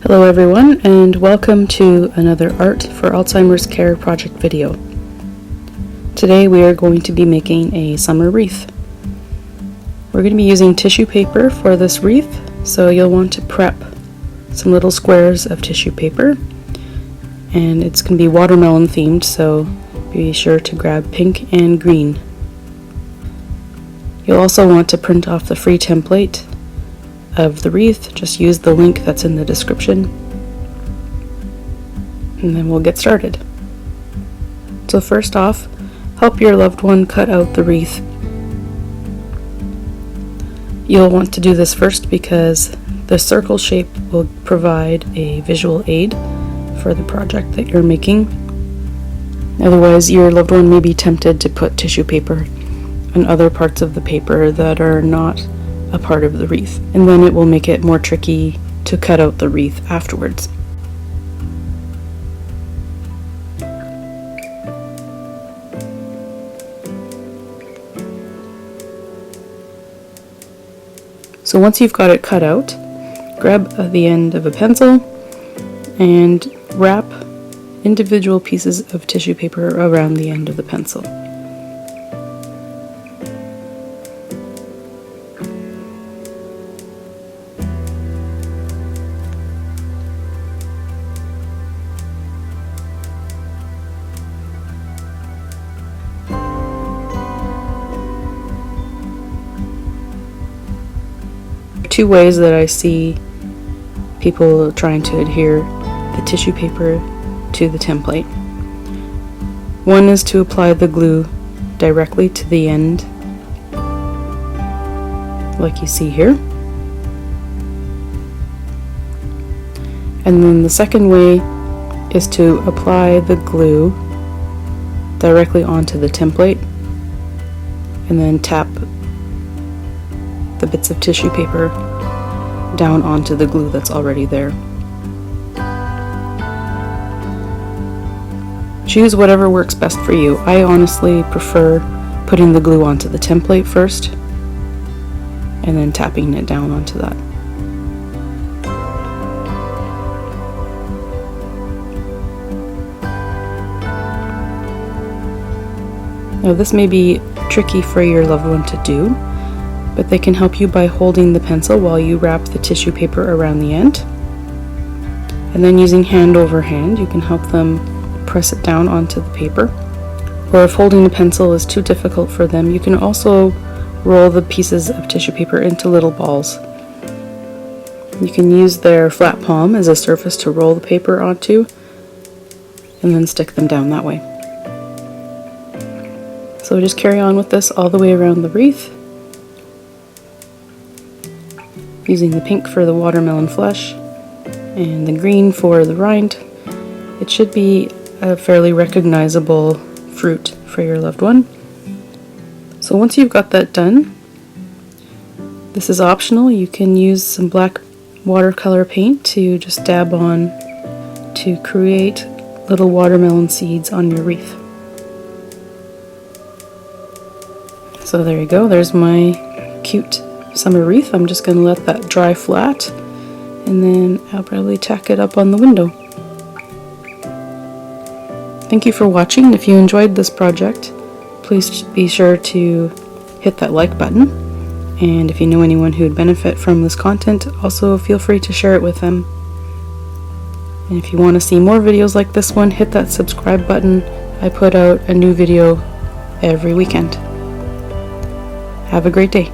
Hello everyone, and welcome to another Art for Alzheimer's Care project video. Today we are going to be making a summer wreath. We're going to be using tissue paper for this wreath, so you'll want to prep some little squares of tissue paper, and it's going to be watermelon themed, so be sure to grab pink and green. You'll also want to print off the free template of the wreath. Just use the link that's in the description, and then we'll get started. So first off, help your loved one cut out the wreath. You'll want to do this first because the circle shape will provide a visual aid for the project that you're making. Otherwise, your loved one may be tempted to put tissue paper on other parts of the paper that are not a part of the wreath, and then it will make it more tricky to cut out the wreath afterwards. So once you've got it cut out, grab the end of a pencil and wrap individual pieces of tissue paper around the end of the pencil. Two ways that I see people trying to adhere the tissue paper to the template. One is to apply the glue directly to the end, like you see here. And then the second way is to apply the glue directly onto the template and then tap the bits of tissue paper down onto the glue that's already there. Choose whatever works best for you. I honestly prefer putting the glue onto the template first and then tapping it down onto that. Now this may be tricky for your loved one to do, but they can help you by holding the pencil while you wrap the tissue paper around the end. And then using hand over hand, you can help them press it down onto the paper. Or if holding the pencil is too difficult for them, you can also roll the pieces of tissue paper into little balls. You can use their flat palm as a surface to roll the paper onto, and then stick them down that way. So just carry on with this all the way around the wreath, using the pink for the watermelon flesh and the green for the rind. It should be a fairly recognizable fruit for your loved one. So once you've got that done, this is optional. You can use some black watercolor paint to just dab on to create little watermelon seeds on your wreath. So there you go, there's my cute summer wreath. I'm just going to let that dry flat, and then I'll probably tack it up on the window. Thank you for watching. If you enjoyed this project, please be sure to hit that like button, and if you know anyone who would benefit from this content, also feel free to share it with them. And if you want to see more videos like this one, hit that subscribe button. I put out a new video every weekend. Have a great day.